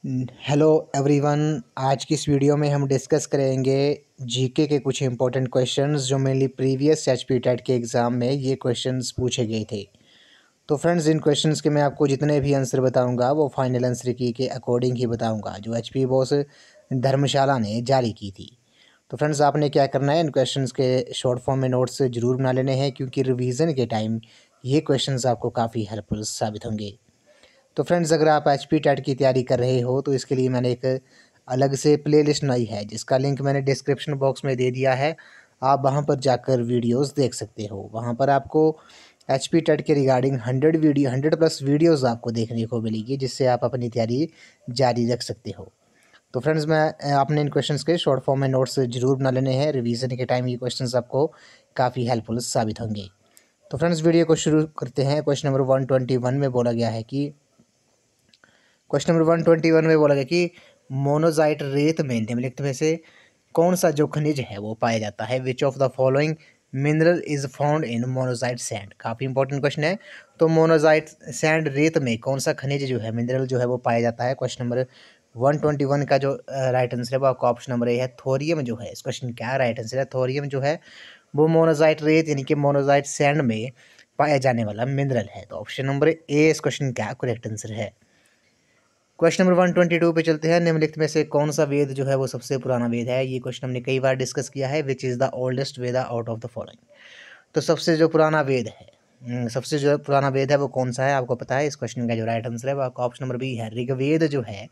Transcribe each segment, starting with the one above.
Hello everyone. आज की इस वीडियो में हम डिस्कस करेंगे जीके के कुछ इंपॉर्टेंट क्वेश्चंस जो मेनली प्रीवियस एचपी टेट के एग्ज़ाम में ये क्वेश्चंस पूछे गए थे। तो फ्रेंड्स, इन क्वेश्चंस के मैं आपको जितने भी आंसर बताऊंगा वो फाइनल आंसर की के अकॉर्डिंग ही बताऊंगा जो एचपी बॉस धर्मशाला ने जारी की थी। तो फ्रेंड्स, आपने क्या करना है, इन क्वेश्चंस के शॉर्ट फॉर्म में नोट्स ज़रूर बना लेने हैं क्योंकि रिवीजन के टाइम ये क्वेश्चंस आपको काफ़ी हेल्पफुल साबित होंगे। तो फ्रेंड्स, अगर आप एचपी टेट की तैयारी कर रहे हो तो इसके लिए मैंने एक अलग से प्लेलिस्ट बनाई है जिसका लिंक मैंने डिस्क्रिप्शन बॉक्स में दे दिया है। आप वहां पर जाकर वीडियोस देख सकते हो। वहां पर आपको एचपी टेट के रिगार्डिंग 100 प्लस वीडियोस आपको देखने को मिलेगी जिससे आप अपनी तैयारी जारी रख सकते हो। तो फ्रेंड्स, मैं आपने इन क्वेश्चंस के शॉर्ट फॉर्म में नोट्स जरूर बना लेने हैं। रिवीजन के टाइम ये क्वेश्चंस आपको काफ़ी हेल्पफुल साबित होंगे। तो फ्रेंड्स, वीडियो को शुरू करते हैं। क्वेश्चन नंबर 121 में बोला गया है कि क्वेश्चन नंबर 121 में बोला गया कि मोनोजाइट रेत में निम्नलिखित में से कौन सा जो खनिज है वो पाया जाता है। Which of the following mineral is found in monazite sand. काफ़ी इंपॉर्टेंट क्वेश्चन है। तो मोनोजाइट सैंड रेत में कौन सा खनिज जो है, मिनरल जो है वो पाया जाता है। क्वेश्चन नंबर 121 का जो राइट आंसर है वो आपका ऑप्शन नंबर ए है, थोरियम जो है। इस क्वेश्चन क्या राइट आंसर है, थोरियम जो है वो मोनोजाइट रेत यानी कि मोनोजाइट सैंड में पाया जाने वाला मिनरल है। तो ऑप्शन नंबर ए इस क्वेश्चन का करेक्ट आंसर है। क्वेश्चन नंबर 122 पे चलते हैं। निम्नलिखित में से कौन सा वेद जो है वो सबसे पुराना वेद है। ये क्वेश्चन हमने कई बार डिस्कस किया है। Which is the oldest Veda out of the following. तो सबसे जो पुराना वेद है, सबसे जो पुराना वेद है वो कौन सा है, आपको पता है। इस क्वेश्चन का जो राइट आंसर है वो आपका ऑप्शन नंबर बी है, ऋग्वेद जो है।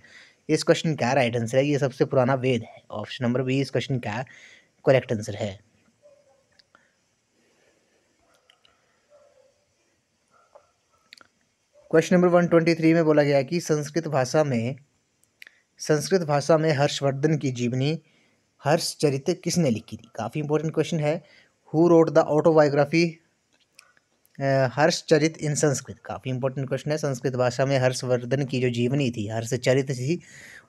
इस क्वेश्चन का राइट आंसर है, ये सबसे पुराना वेद है। ऑप्शन नंबर बी इस क्वेश्चन का करेक्ट आंसर है। क्वेश्चन नंबर 123 में बोला गया है कि संस्कृत भाषा में हर्षवर्धन की जीवनी हर्षचरित किसने लिखी थी। काफ़ी इंपॉर्टेंट क्वेश्चन है। Who wrote the autobiography Harshacharita in Sanskrit. काफ़ी इंपॉर्टेंट क्वेश्चन है। संस्कृत भाषा में हर्षवर्धन की जो जीवनी थी, हर्षचरित थी,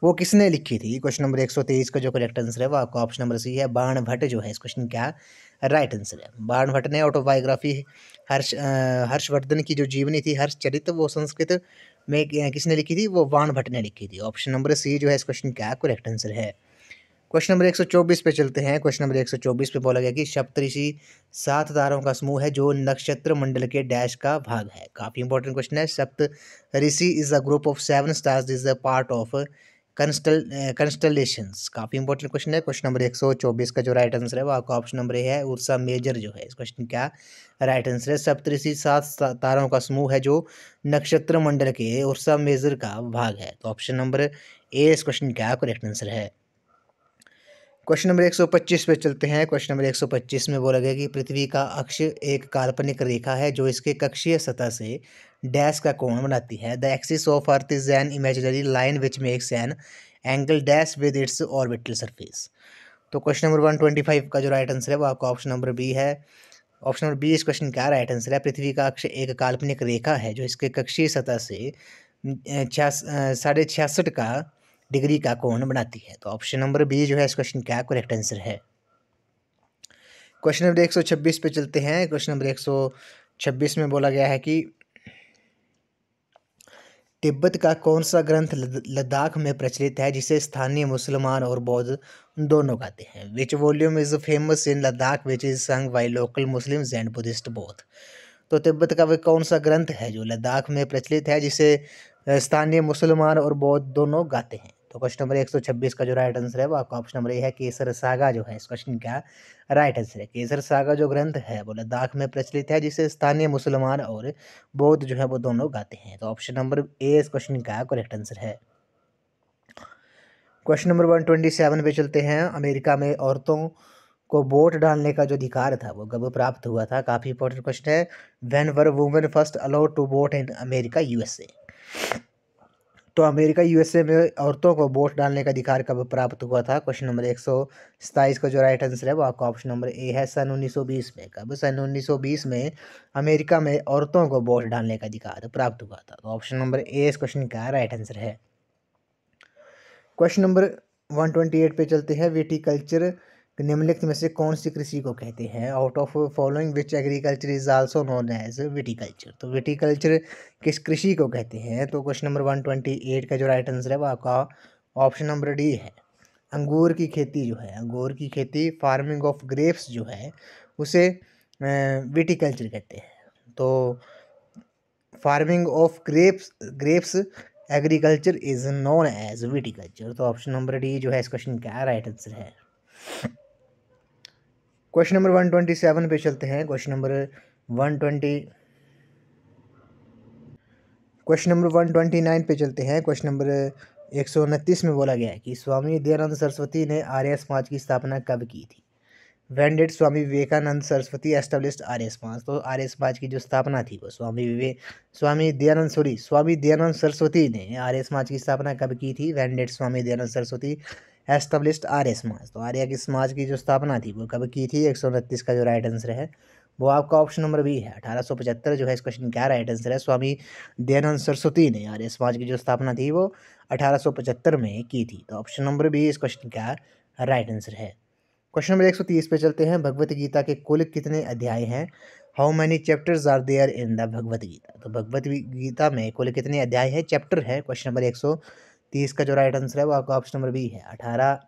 वो किसने लिखी थी। क्वेश्चन नंबर 123 का जो करेक्ट आंसर है वो आपका ऑप्शन नंबर सी है, बाणभट्ट जो है। इस क्वेश्चन क्या राइट आंसर है। बाणभट्ट ने ऑटोबायोग्राफी हर्षवर्धन की जो जीवनी थी हर्षचरित, वो संस्कृत में किसने लिखी थी, वो बाणभट्ट ने लिखी थी। ऑप्शन नंबर सी जो है इस क्वेश्चन क्या करेक्ट आंसर है। क्वेश्चन नंबर 124 पे चलते हैं। क्वेश्चन नंबर 124 पे बोला गया कि सप्तऋषि 7 तारों का समूह है जो नक्षत्र मंडल के डैश का भाग है। काफ़ी इंपॉर्टेंट क्वेश्चन है। Saptarishi is a group of 7 stars is a part of constellations. काफ़ी इंपॉर्टेंट क्वेश्चन है। क्वेश्चन नंबर 124 का जो राइट आंसर है वो आपका ऑप्शन नंबर ए है, उर्सा मेजर जो है। इस क्वेश्चन का राइट आंसर है, सप्तऋषि 7 तारों का समूह है जो नक्षत्र मंडल के उर्सा मेजर का भाग है। तो ऑप्शन नंबर ए इस क्वेश्चन का करेक्ट आंसर है। क्वेश्चन नंबर 125 पे चलते हैं। क्वेश्चन नंबर 125 में बोला गया कि पृथ्वी का अक्ष एक काल्पनिक रेखा है जो इसके कक्षीय सतह से डैश का कोण बनाती है। The axis of earth is an imaginary line which makes an angle dash with its orbital surface. तो क्वेश्चन नंबर 125 का जो राइट आंसर है वो आपका ऑप्शन नंबर बी है। ऑप्शन नंबर बी इस क्वेश्चन का राइट आंसर है। पृथ्वी का अक्ष एक काल्पनिक रेखा है जो इसके कक्षीय सतह से 66.5 का डिग्री का कोण बनाती है। तो ऑप्शन नंबर बी जो है इस क्वेश्चन का करेक्ट आंसर है। क्वेश्चन नंबर 126 पे चलते हैं। क्वेश्चन नंबर 126 में बोला गया है कि तिब्बत का कौन सा ग्रंथ लद्दाख में प्रचलित है जिसे स्थानीय मुसलमान और बौद्ध दोनों गाते हैं। Which volume is famous in Ladakh which is sung by local Muslims and Buddhist both. तो तिब्बत का वह कौन सा ग्रंथ है जो लद्दाख में प्रचलित है जिसे स्थानीय मुसलमान और बौद्ध दोनों गाते हैं। तो क्वेश्चन नंबर 126 का जो राइट आंसर है वो आपका ऑप्शन नंबर ए है, केसर सागा जो है। इस क्वेश्चन का राइट आंसर है, केसर सागा जो ग्रंथ है वो लद्दाख में प्रचलित है जिसे स्थानीय मुसलमान और बौद्ध जो है वो दोनों गाते हैं। तो ऑप्शन नंबर ए इस क्वेश्चन का करेक्ट आंसर है। क्वेश्चन नंबर 127 पे चलते हैं। अमेरिका में औरतों को वोट डालने का जो अधिकार था वो कब प्राप्त हुआ था। काफ़ी इंपॉर्टेंट क्वेश्चन है। When were women first allowed to vote in America USA. तो अमेरिका यूएसए में औरतों को वोट डालने का अधिकार कब प्राप्त हुआ था। क्वेश्चन नंबर 127 का जो राइट आंसर है वो आपका ऑप्शन नंबर ए है, सन 1920 में। कब, सन 1920 में अमेरिका में औरतों को वोट डालने का अधिकार प्राप्त हुआ था। तो ऑप्शन नंबर ए इस क्वेश्चन का राइट आंसर है। क्वेश्चन नंबर 128 पे चलते हैं। विटिकल्चर निम्नलिखित में से कौन सी कृषि को कहते हैं? Out of following which agriculture is also known as viticulture. तो विटिकल्चर किस कृषि को कहते हैं? तो क्वेश्चन नंबर 128 का जो राइट आंसर है वो आपका ऑप्शन नंबर डी है। अंगूर की खेती जो है, अंगूर की खेती, फार्मिंग ऑफ ग्रेप्स जो है उसे विटिकल्चर कहते हैं। तो farming of grapes agriculture is known as viticulture. तो ऑप्शन नंबर डी जो है इस क्वेश्चन का राइट आंसर है। क्वेश्चन नंबर 127 पे चलते हैं। क्वेश्चन नंबर 129 पे चलते हैं। क्वेश्चन नंबर 129 में बोला गया है कि स्वामी दयानंद सरस्वती ने आर्य समाज की स्थापना कब की थी? When did Swami Vivekanand Saraswati established Arya Samaj? तो आर्य समाज की जो स्थापना थी वो स्वामी दयानंद सरस्वती ने आर्य समाज की स्थापना कब की थी? When did Swami Dayanand Saraswati established Arya Samaj? तो आर्य की समाज की जो स्थापना थी वो कब की थी? 129 का जो राइट आंसर है वो आपका ऑप्शन नंबर बी है, 1875 जो है इस क्वेश्चन का राइट आंसर है। स्वामी दयानंद सरस्वती ने आर्य समाज की जो स्थापना थी वो 1875 में की थी। तो ऑप्शन नंबर बी इस क्वेश्चन का राइट आंसर है। क्वेश्चन नंबर 130 पे चलते हैं। भगवत गीता के कुल कितने अध्याय हैं? How many chapters are there in the Bhagavad Gita? तो भगवत गीता में कुल कितने अध्याय है, चैप्टर है? क्वेश्चन नंबर 130 का जो राइट आंसर है वो आपका ऑप्शन नंबर बी है, 18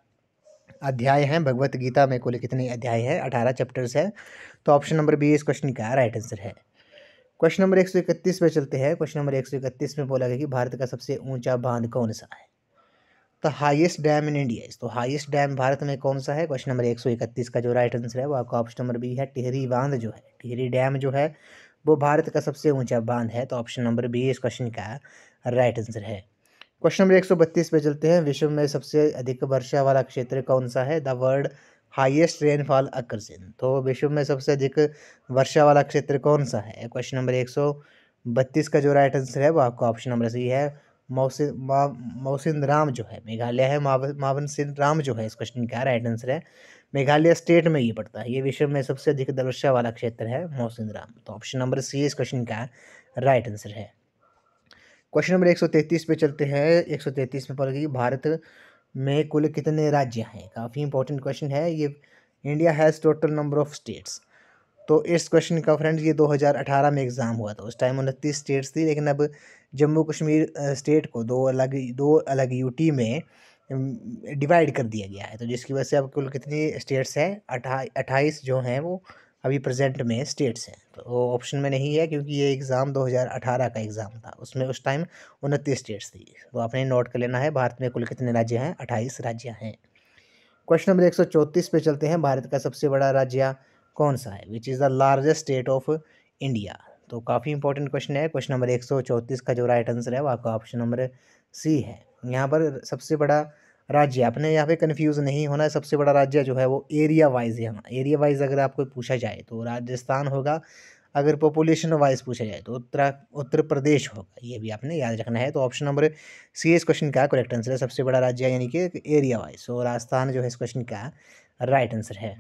अध्याय हैं। भगवत गीता में कुल कितने अध्याय हैं? 18 चैप्टर्स है। तो ऑप्शन नंबर बी इस क्वेश्चन का राइट आंसर है। क्वेश्चन नंबर 131 पे चलते हैं। क्वेश्चन नंबर 131 में बोला गया कि भारत का सबसे ऊंचा बांध कौन सा है? The highest dam in India. तो हाईएस्ट डैम भारत में कौन सा है? क्वेश्चन नंबर 131 का जो राइट आंसर है वो आपका ऑप्शन नंबर बी है, टिहरी बांध जो है, टिहरी डैम जो है वो भारत का सबसे ऊंचा बांध है। तो ऑप्शन नंबर बी इस क्वेश्चन का राइट आंसर है। क्वेश्चन नंबर 132 पे चलते हैं। विश्व में सबसे अधिक वर्षा वाला क्षेत्र कौन सा है? The world highest rainfall occurs in. तो विश्व में सबसे अधिक वर्षा वाला क्षेत्र कौन सा है? क्वेश्चन नंबर 132 का जो राइट आंसर है वो आपका ऑप्शन नंबर सी है, मौसिन राम जो है, मेघालय है। मावन सिंह राम जो है इस क्वेश्चन का राइट आंसर है। मेघालय स्टेट में ये पड़ता है। ये विश्व में सबसे अधिक वर्षा वाला क्षेत्र है मौसिन राम। तो ऑप्शन नंबर सी इस क्वेश्चन का राइट आंसर है। क्वेश्चन नंबर 133 पे चलते हैं। 133 में पड़ेगी भारत में कुल कितने राज्य हैं? काफ़ी इंपॉर्टेंट क्वेश्चन है ये। India has total number of states. तो इस क्वेश्चन का फ्रेंड्स ये 2018 में एग्ज़ाम हुआ था। उस टाइम 29 स्टेट्स थी, लेकिन अब जम्मू कश्मीर स्टेट को दो अलग यूटी में डिवाइड कर दिया गया है। तो जिसकी वजह से अब कुल कितनी स्टेट्स हैं? 28 जो हैं वो अभी प्रेजेंट में स्टेट्स हैं। तो ऑप्शन में नहीं है क्योंकि ये एग्ज़ाम 2018 का एग्ज़ाम था, उसमें उस टाइम 29 स्टेट्स थी। तो आपने नोट कर लेना है भारत में कुल कितने राज्य हैं? 28 राज्य हैं। क्वेश्चन नंबर 134 पे चलते हैं। भारत का सबसे बड़ा राज्य कौन सा है? Which is the largest state of India? तो काफ़ी इंपॉर्टेंट क्वेश्चन है। क्वेश्चन नंबर 134 का जो राइट आंसर है वो आपका ऑप्शन नंबर सी है। यहाँ पर सबसे बड़ा राज्य, आपने यहाँ पे कंफ्यूज नहीं होना है। सबसे बड़ा राज्य जो है वो एरिया वाइज है। एरिया वाइज अगर आपको पूछा जाए तो राजस्थान होगा, अगर पॉपुलेशन वाइज पूछा जाए तो उत्तर प्रदेश होगा। ये भी आपने याद रखना है। तो ऑप्शन नंबर सी इस क्वेश्चन का करेक्ट आंसर है, सबसे बड़ा राज्य यानी कि एरिया वाइज। तो राजस्थान जो है इस क्वेश्चन का राइट आंसर है।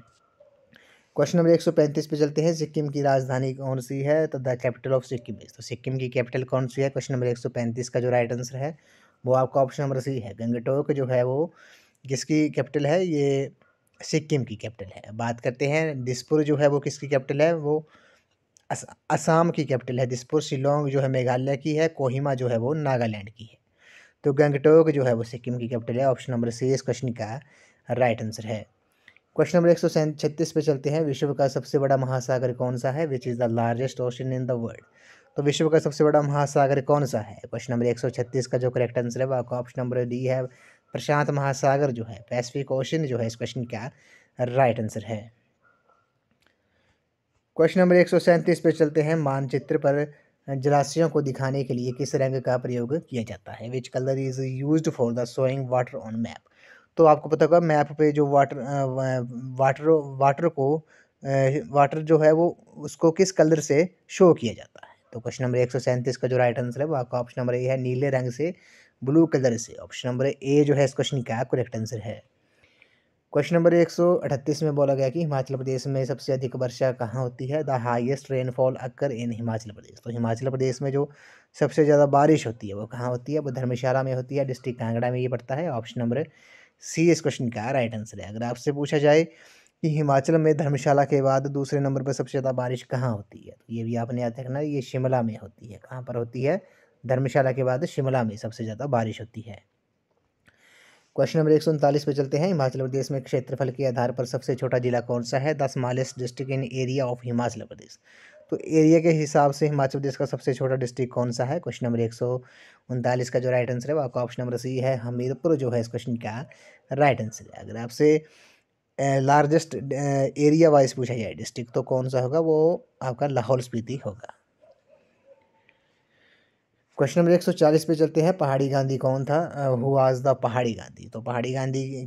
क्वेश्चन नंबर 135 पे चलते हैं। सिक्किम की राजधानी कौन सी है? तो the capital of Sikkim is. तो सिक्किम की कैपिटल कौन सी है? क्वेश्चन नंबर 135 का जो राइट आंसर है वो आपका ऑप्शन नंबर सी है, गंगटोक जो है वो किसकी कैपिटल है? ये सिक्किम की कैपिटल है। बात करते हैं दिसपुर जो है वो किसकी कैपिटल है? वो असम की कैपिटल है दिसपुर। शिलोंग जो है मेघालय की है। कोहिमा जो है वो नागालैंड की है। तो गंगटोक जो है वो सिक्किम की कैपिटल है। ऑप्शन नंबर सी इस क्वेश्चन का राइट आंसर है। क्वेश्चन नंबर 136 पे चलते हैं। विश्व का सबसे बड़ा महासागर कौन सा है? Which is the largest ocean in the world? तो विश्व का सबसे बड़ा महासागर कौन सा है? क्वेश्चन नंबर 136 का जो करेक्ट आंसर है वो आपका ऑप्शन नंबर डी है, प्रशांत महासागर जो है, पैसिफिक ओशन जो है इस क्वेश्चन का राइट आंसर है। क्वेश्चन नंबर 137 पे चलते हैं। मानचित्र पर जलाशयों को दिखाने के लिए किस रंग का प्रयोग किया जाता है? Which colour is used for the showing water on map? तो आपको पता होगा मैप पे जो वाटर जो है वो उसको किस कलर से शो किया जाता है? तो क्वेश्चन नंबर 137 का जो राइट आंसर है वो आपका ऑप्शन नंबर ए है, नीले रंग से, ब्लू कलर से। ऑप्शन नंबर ए जो है इस क्वेश्चन का करेक्ट आंसर है। क्वेश्चन नंबर 138 में बोला गया कि हिमाचल प्रदेश में सबसे अधिक वर्षा कहाँ होती है? द हाईएस्ट रेनफॉल अकर इन हिमाचल प्रदेश। तो हिमाचल प्रदेश में जो सबसे ज़्यादा बारिश होती है वो कहाँ होती है? वो धर्मशाला में होती है, डिस्ट्रिक्ट कांगड़ा में ये पड़ता है। ऑप्शन नंबर सी इस क्वेश्चन का राइट आंसर है। अगर आपसे पूछा जाए कि हिमाचल में धर्मशाला के बाद दूसरे नंबर पर सबसे ज़्यादा बारिश कहाँ होती है, तो ये भी आपने याद रखना, ये शिमला में होती है। कहाँ पर होती है? धर्मशाला के बाद शिमला में सबसे ज़्यादा बारिश होती है। क्वेश्चन नंबर 139 पे चलते हैं। हिमाचल प्रदेश में क्षेत्रफल के आधार पर सबसे छोटा जिला कौन सा है? The smallest district in area of Himachal Pradesh. तो एरिया के हिसाब से हिमाचल प्रदेश का सबसे छोटा डिस्ट्रिक्ट कौन सा है? क्वेश्चन नंबर 139 का जो राइट आंसर है वो आपका ऑप्शन नंबर सी है, हमीरपुर जो है इस क्वेश्चन का राइट आंसर है। अगर आपसे लार्जेस्ट एरिया वाइज पूछा जाए डिस्ट्रिक्ट तो कौन सा होगा? वो आपका लाहौल स्पीति होगा। क्वेश्चन नंबर 140 पे चलते हैं। पहाड़ी गांधी कौन था? हु वाज द पहाड़ी गांधी। तो पहाड़ी गांधी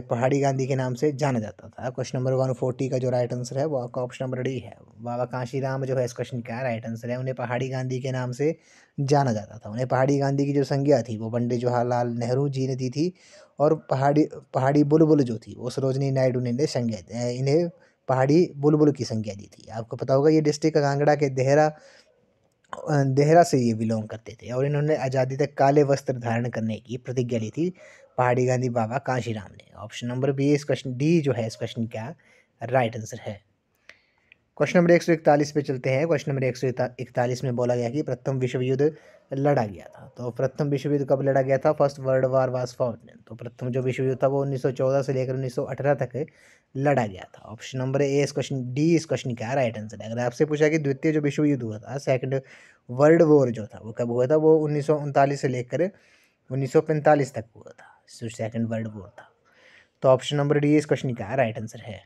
पहाड़ी गांधी के नाम से जाना जाता था। क्वेश्चन नंबर 140 का जो राइट आंसर है वो आपका ऑप्शन नंबर डी है, बाबा कांशीराम जो है इस क्वेश्चन का राइट आंसर है। उन्हें पहाड़ी गांधी के नाम से जाना जाता था। उन्हें पहाड़ी गांधी की जो संज्ञा थी वो पंडित जवाहरलाल नेहरू जी ने दी थी, और पहाड़ी बुलबुल जो थी वो सरोजनी नायडू ने इन्हें पहाड़ी बुलबुल की संज्ञा दी थी। आपको पता होगा ये डिस्ट्रिक्ट कांगड़ा के देहरा से ये बिलोंग करते थे, और इन्होंने आज़ादी तक काले वस्त्र धारण करने की प्रतिज्ञा ली थी पहाड़ी गांधी बाबा कांशीराम ने। ऑप्शन नंबर बी इस क्वेश्चन डी जो है इस क्वेश्चन का राइट आंसर है। क्वेश्चन नंबर 141 पे चलते हैं। क्वेश्चन नंबर 141 में बोला गया कि प्रथम विश्व युद्ध लड़ा गया था। तो प्रथम विश्व युद्ध कब लड़ा गया था? First world war was fought. तो प्रथम जो विश्व युद्ध था वो 1914 से लेकर 1918 तक लड़ा गया था। ऑप्शन नंबर ए इस क्वेश्चन डी इस क्वेश्चन का राइट आंसर है। अगर आपसे पूछा कि द्वितीय जो विश्व युद्ध हुआ था, सेकंड वर्ल्ड वॉर जो था वो कब हुआ था? वो 1939 से लेकर 1945 तक हुआ था, जो सेकंड वर्ल्ड वॉर था। तो ऑप्शन नंबर डी इस क्वेश्चन का राइट आंसर है।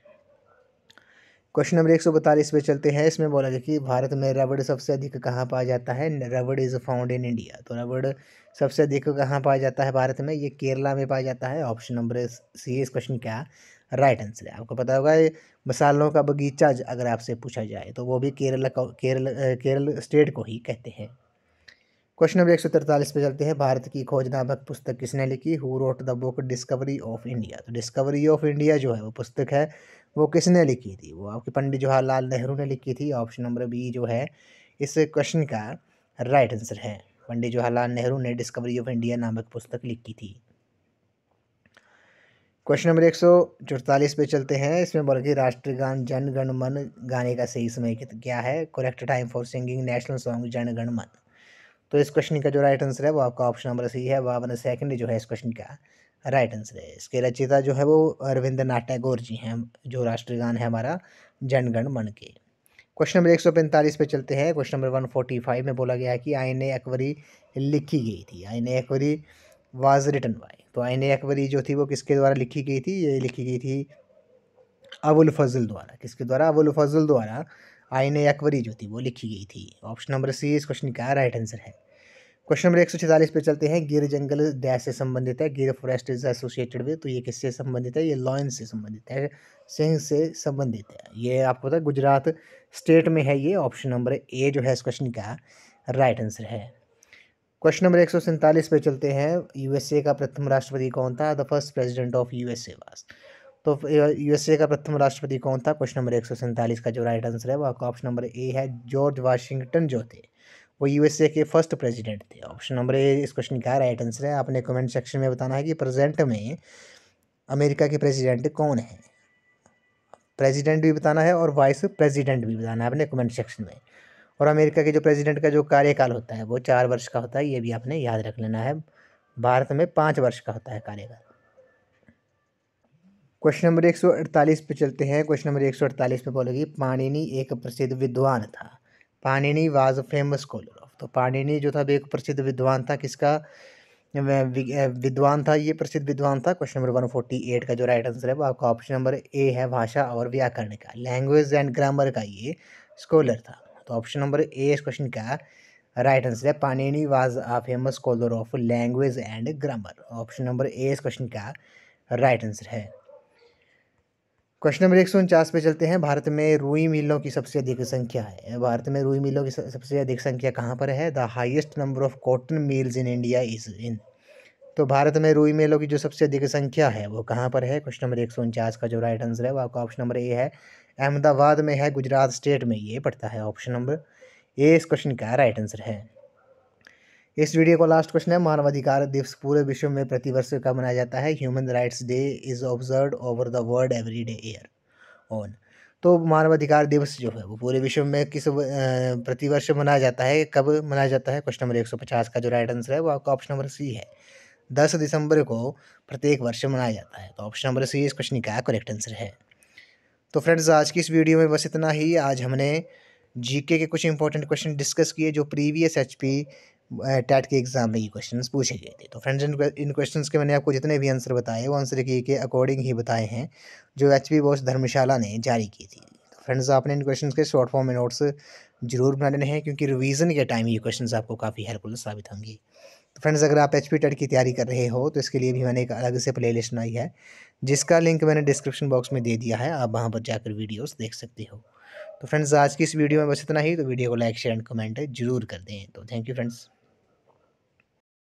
क्वेश्चन नंबर 142 पे चलते हैं। इसमें बोला गया कि भारत में रबड़ सबसे अधिक कहाँ पाया जाता है? रबड़ इज़ फाउंड इन इंडिया। तो रबड़ सबसे अधिक कहाँ पाया जाता है भारत में? ये केरला में पाया जाता है। ऑप्शन नंबर सी इस क्वेश्चन का राइट आंसर है। आपको पता होगा ये मसालों का बगीचा अगर आपसे पूछा जाए तो वो भी केरल स्टेट को ही कहते हैं। क्वेश्चन नंबर 143 पे चलते हैं। भारत की खोज नामक पुस्तक किसने लिखी? Who wrote the book discovery of India. तो डिस्कवरी ऑफ इंडिया जो है वो पुस्तक है वो किसने लिखी थी? वो आपके पंडित जवाहरलाल नेहरू ने लिखी थी। ऑप्शन नंबर बी जो है इस क्वेश्चन का राइट आंसर है। पंडित जवाहरलाल नेहरू ने डिस्कवरी ऑफ इंडिया नामक पुस्तक लिखी थी। क्वेश्चन नंबर 144 पे चलते हैं। इसमें बोला कि राष्ट्रगान जन गण मन गाने का सही समय क्या है? Correct time for singing national song Jana Gana मन। तो इस क्वेश्चन का जो राइट आंसर है वो आपका ऑप्शन नंबर सी है, 52 सेकंड जो है इस क्वेश्चन का राइट आंसर है। इसके रचयिता जो है वो रविंद्रनाथ टैगोर जी हैं, जो राष्ट्रगान है हमारा जनगण मन के। क्वेश्चन नंबर 145 पे चलते हैं। क्वेश्चन नंबर 145 में बोला गया है कि आईने अकबरी लिखी गई थी। आईने अकबरी वाज रिटन बाय। तो आईने अकबरी जो थी वो किसके द्वारा लिखी गई थी? ये लिखी गई थी अबुल फजल द्वारा। किसके द्वारा? अबुल फजल द्वारा आईने अकबरी जो थी वो लिखी गई थी। ऑप्शन नंबर सी इस क्वेश्चन का राइट आंसर है। क्वेश्चन नंबर 146 पे चलते हैं। गिर जंगल डैश से संबंधित है? गिर फॉरेस्ट इज एसोसिएटेड विद। तो ये किससे संबंधित है? ये लॉयन से संबंधित है, सिंह से संबंधित है। ये आपको पता है गुजरात स्टेट में है ये। ऑप्शन नंबर ए जो है इस क्वेश्चन का राइट आंसर है। क्वेश्चन नंबर 147 पे चलते हैं। यूएसए का प्रथम राष्ट्रपति कौन था? The first president of USA was. तो यूएसए का प्रथम राष्ट्रपति कौन था? क्वेश्चन नंबर 147 का जो राइट आंसर है वो आपका ऑप्शन नंबर ए है, जॉर्ज वाशिंगटन जो थे वो यूएसए के फर्स्ट प्रेसिडेंट थे। ऑप्शन नंबर ए इस क्वेश्चन का राइट आंसर है। आपने कमेंट सेक्शन में बताना है कि प्रेजेंट में अमेरिका के प्रेसिडेंट कौन है। प्रेसिडेंट भी बताना है और वाइस प्रेसिडेंट भी बताना है आपने कमेंट सेक्शन में। और अमेरिका के जो प्रेसिडेंट का जो कार्यकाल होता है वो 4 वर्ष का होता है, ये भी आपने याद रख लेना है। भारत में 5 वर्ष का होता है कार्यकाल। क्वेश्चन नंबर 148 पे चलते हैं। क्वेश्चन नंबर 148 में बोलेगी पाणिनि एक प्रसिद्ध विद्वान था। Panini was famous scholar of. तो पाणिनि जो था वो एक प्रसिद्ध विद्वान था। किसका विद्वान था? ये प्रसिद्ध विद्वान था। क्वेश्चन नंबर 148 का जो राइट आंसर है वो आपका ऑप्शन नंबर ए है, भाषा और व्याकरण का, लैंग्वेज एंड ग्रामर का ये स्कॉलर था। तो ऑप्शन नंबर ए इस क्वेश्चन का राइट आंसर है। Panini was a famous scholar of language and grammar. Option number A इस क्वेश्चन का राइट आंसर है। क्वेश्चन नंबर 149 पे चलते हैं। भारत में रुई मिलों की सबसे अधिक संख्या है। भारत में रुई मिलों की सबसे अधिक संख्या कहाँ पर है? The highest number of cotton mills in India is in. तो भारत में रुई मिलों की जो सबसे अधिक संख्या है वो कहाँ पर है? क्वेश्चन नंबर 149 का जो राइट आंसर है वो आपका ऑप्शन नंबर ए है, अहमदाबाद में है, गुजरात स्टेट में ये पड़ता है। ऑप्शन नंबर ए इस क्वेश्चन का राइट आंसर है। इस वीडियो का लास्ट क्वेश्चन है, मानवाधिकार दिवस पूरे विश्व में प्रतिवर्ष कब मनाया जाता है? Human rights day is observed over the world every day year on. तो मानवाधिकार दिवस जो है वो पूरे विश्व में किस प्रतिवर्ष मनाया जाता है, कब मनाया जाता है? क्वेश्चन नंबर 150 का जो राइट आंसर है वो आपका ऑप्शन नंबर सी है, 10 दिसंबर को प्रत्येक वर्ष मनाया जाता है। तो ऑप्शन नंबर सी इस क्वेश्चन का करेक्ट आंसर है। तो फ्रेंड्स आज की इस वीडियो में बस इतना ही। आज हमने जीके के कुछ इंपॉर्टेंट क्वेश्चन डिस्कस किए जो प्रीवियस एचपी टेट के एग्जाम में ये क्वेश्चंस पूछे गए थे। तो फ्रेंड्स इन क्वेश्चंस के मैंने आपको जितने भी आंसर बताए वो आंसर के अकॉर्डिंग ही बताए हैं जो एचपी बॉस धर्मशाला ने जारी की थी। तो फ्रेंड्स आपने इन क्वेश्चंस के शॉर्ट फॉर्म में नोट्स जरूर बना लेने हैं क्योंकि रिवीजन के टाइम ये क्वेश्चंस आपको काफ़ी हेल्पफुल साबित होंगी। तो फ्रेंड्स अगर आप एचपी टेट की तैयारी कर रहे हो तो इसके लिए भी मैंने एक अलग से प्लेलिस्ट बनाई है जिसका लिंक मैंने डिस्क्रिप्शन बॉक्स में दे दिया है, आप वहाँ पर जाकर वीडियोस देख सकते हो। तो फ्रेंड्स आज की इस वीडियो में बस इतना ही। तो वीडियो को लाइक शेयर एंड कमेंट जरूर कर दें। तो थैंक यू फ्रेंड्स।